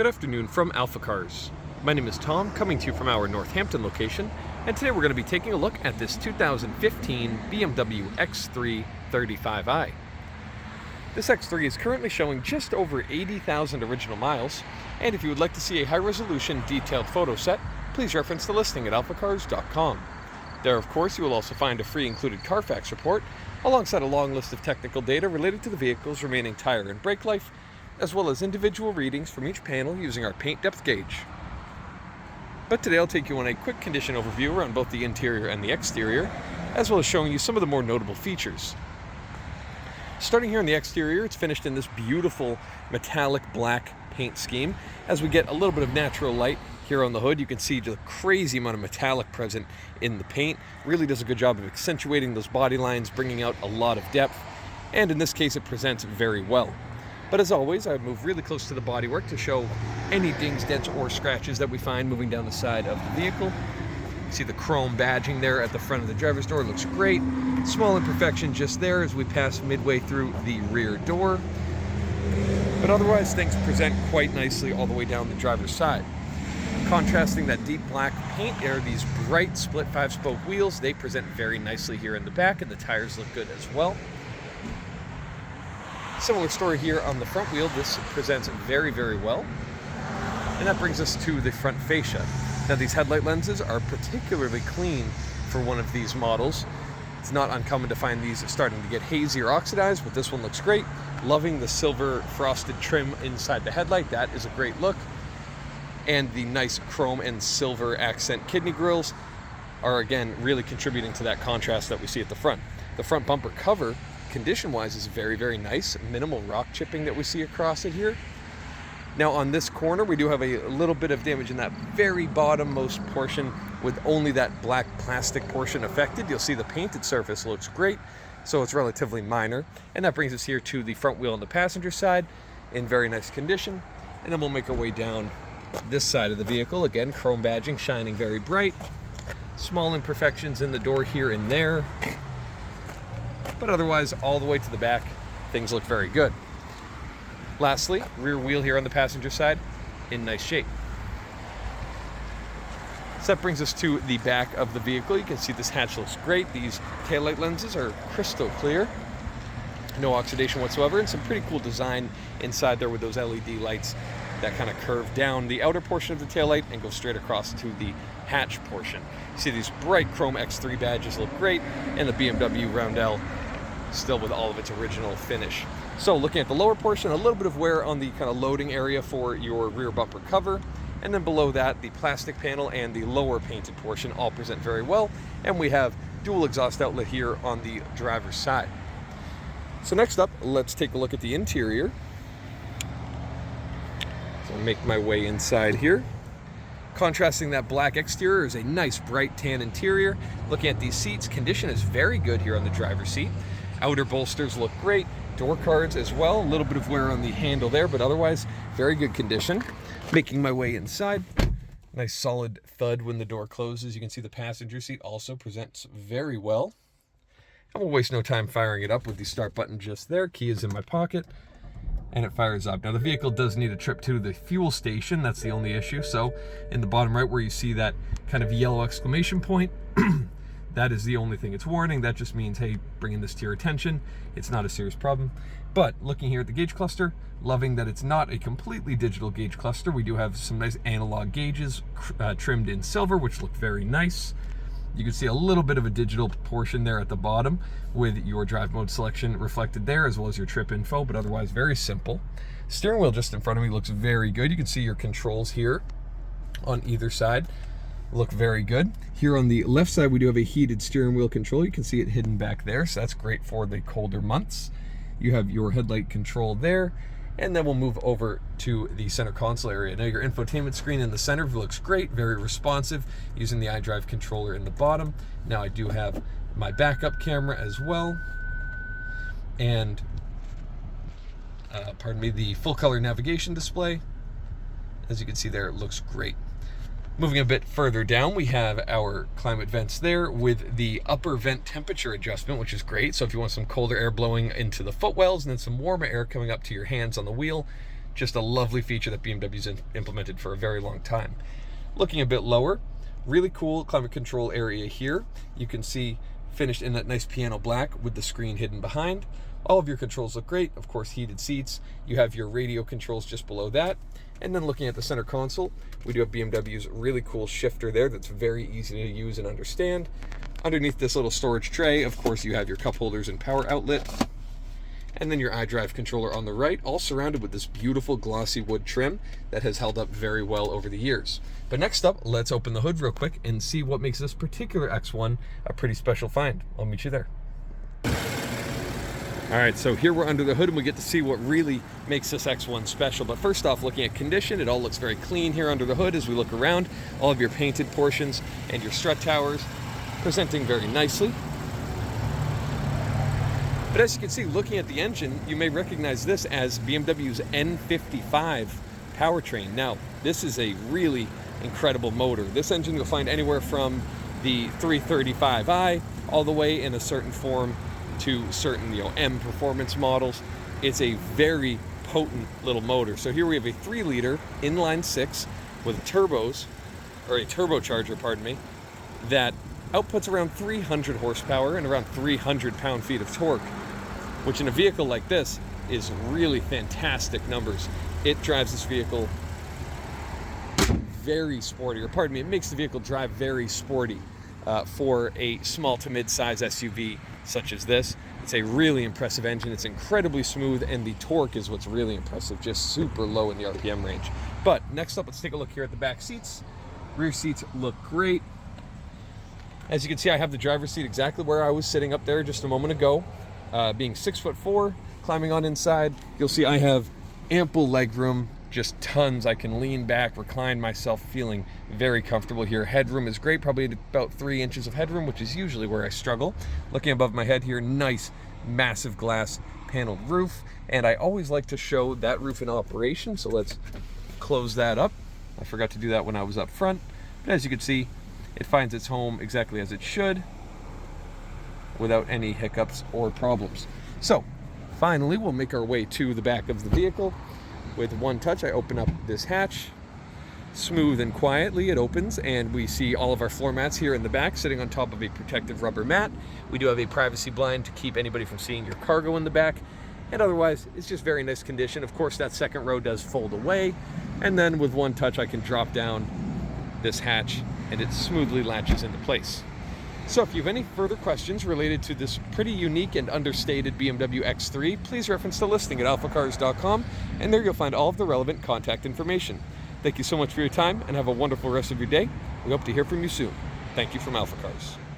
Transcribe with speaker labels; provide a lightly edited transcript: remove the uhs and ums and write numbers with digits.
Speaker 1: Good afternoon from AlphaCars. My name is Tom, coming to you from our Northampton location, and today we're going to be taking a look at this 2015 BMW X3 35i. This X3 is currently showing just over 80,000 original miles, and if you would like to see a high-resolution detailed photo set, please reference the listing at alphacars.com. There, of course, you will also find a free included Carfax report, alongside a long list of technical data related to the vehicle's remaining tire and brake life, as well as individual readings from each panel using our paint depth gauge. But today I'll take you on a quick condition overview around both the interior and the exterior, as well as showing you some of the more notable features. Starting here in the exterior, it's finished in this beautiful metallic black paint scheme. As we get a little bit of natural light here on the hood, you can see the crazy amount of metallic present in the paint. Really does a good job of accentuating those body lines, bringing out a lot of depth, and in this case it presents very well. But as always, I would move really close to the bodywork to show any dings, dents, or scratches that we find moving down the side of the vehicle. You see the chrome badging there at the front of the driver's door, looks great. Small imperfection just there as we pass midway through the rear door. But otherwise, things present quite nicely all the way down the driver's side. Contrasting that deep black paint are these bright split 5-spoke wheels. They present very nicely here in the back, and the tires look good as well. Similar story here on the front wheel. This presents very, very well. And that brings us to the front fascia. Now, these headlight lenses are particularly clean for one of these models. It's not uncommon to find these starting to get hazy or oxidized, but this one looks great. Loving the silver frosted trim inside the headlight. That is a great look. And the nice chrome and silver accent kidney grills are, again, really contributing to that contrast that we see at the front. The front bumper cover, condition-wise, is very, very nice. Minimal rock chipping that we see across it here. Now, on this corner, we do have a little bit of damage in that very bottommost portion, with only that black plastic portion affected. You'll see the painted surface looks great, so it's relatively minor. And that brings us here to the front wheel on the passenger side in very nice condition. And then we'll make our way down this side of the vehicle. Again, chrome badging shining very bright. Small imperfections in the door here and there. But otherwise, all the way to the back, things look very good. Lastly, rear wheel here on the passenger side in nice shape. So that brings us to the back of the vehicle. You can see this hatch looks great. These taillight lenses are crystal clear. No oxidation whatsoever, and some pretty cool design inside there with those LED lights that kind of curve down the outer portion of the taillight and go straight across to the hatch portion. You see these bright chrome X3 badges look great, and the BMW roundel still with all of its original finish. So looking at the lower portion, a little bit of wear on the kind of loading area for your rear bumper cover, and then below that, the plastic panel and the lower painted portion all present very well, and we have dual exhaust outlet here on the driver's side. So next up, let's take a look at the interior. So I'll make my way inside here. Contrasting that black exterior is a nice bright tan interior. Looking at these seats, condition is very good here on the driver's seat. Outer bolsters look great. Door cards as well. A little bit of wear on the handle there, but otherwise very good condition. Making my way inside. Nice solid thud when the door closes. You can see the passenger seat also presents very well. And we'll waste no time firing it up with the start button just there. Key is in my pocket, and it fires up. Now, the vehicle does need a trip to the fuel station. That's the only issue. So in the bottom right where you see that kind of yellow exclamation point, that is the only thing it's warning. That just means, hey, bringing this to your attention. It's not a serious problem. But looking here at the gauge cluster, loving that it's not a completely digital gauge cluster. We do have some nice analog gauges trimmed in silver, which look very nice. You can see a little bit of a digital portion there at the bottom with your drive mode selection reflected there, as well as your trip info, but otherwise very simple. Steering wheel just in front of me looks very good. You can see your controls here on either side look very good. Here on the left side, we do have a heated steering wheel control. You can see it hidden back there, so that's great for the colder months. You have your headlight control there, and then we'll move over to the center console area. Now, your infotainment screen in the center looks great, very responsive, using the iDrive controller in the bottom. Now, I do have my backup camera as well, and the full color navigation display. As you can see there, it looks great. Moving a bit further down, we have our climate vents there with the upper vent temperature adjustment, which is great. So if you want some colder air blowing into the footwells and then some warmer air coming up to your hands on the wheel, Just a lovely feature that BMW's implemented for a very long time. Looking a bit lower, really cool climate control area here. You can see finished in that nice piano black with the screen hidden behind. All of your controls look great. Of course, heated seats. You have your radio controls just below that. And then looking at the center console, we do have BMW's really cool shifter there that's very easy to use and understand. Underneath this little storage tray, of course, you have your cup holders and power outlet. And then your iDrive controller on the right, all surrounded with this beautiful glossy wood trim that has held up very well over the years. But next up, let's open the hood real quick and see what makes this particular X1 a pretty special find. I'll meet you there. All right, so here we're under the hood and we get to see what really makes this X1 special. But first off, looking at condition, it all looks very clean here under the hood as we look around. All of your painted portions and your strut towers presenting very nicely. But as you can see, looking at the engine, you may recognize this as BMW's N55 powertrain. Now, this is a really incredible motor. This engine you'll find anywhere from the 335i all the way in a certain form to certain, M performance models. It's a very potent little motor. So here we have a 3-liter inline 6 with turbos, or a turbocharger, pardon me, that outputs around 300 horsepower and around 300 pound-feet of torque, which in a vehicle like this is really fantastic numbers. It drives this vehicle very sporty, or pardon me, it makes the vehicle drive very sporty for a small to mid-size SUV such as this. It's a really impressive engine. It's incredibly smooth, and the torque is what's really impressive, just super low in the RPM range. But next up, let's take a look here at the back seats. Rear seats look great. As you can see, I have the driver's seat exactly where I was sitting up there just a moment ago. Being 6'4", climbing on inside, you'll see I have ample leg room, just tons. I can lean back, recline myself, feeling very comfortable here. Headroom is great, probably about 3 inches of headroom, which is usually where I struggle. Looking above my head here, nice, massive glass paneled roof. And I always like to show that roof in operation, so let's close that up. I forgot to do that when I was up front. But as you can see, it finds its home exactly as it should, without any hiccups or problems. So, finally, we'll make our way to the back of the vehicle. With one touch, I open up this hatch. Smooth and quietly, it opens, and we see all of our floor mats here in the back sitting on top of a protective rubber mat. We do have a privacy blind to keep anybody from seeing your cargo in the back. And otherwise, it's just very nice condition. Of course, that second row does fold away. And then with one touch, I can drop down this hatch, and it smoothly latches into place. So if you have any further questions related to this pretty unique and understated BMW X3, please reference the listing at alphacars.com, and there you'll find all of the relevant contact information. Thank you so much for your time, and have a wonderful rest of your day. We hope to hear from you soon. Thank you from AlphaCars.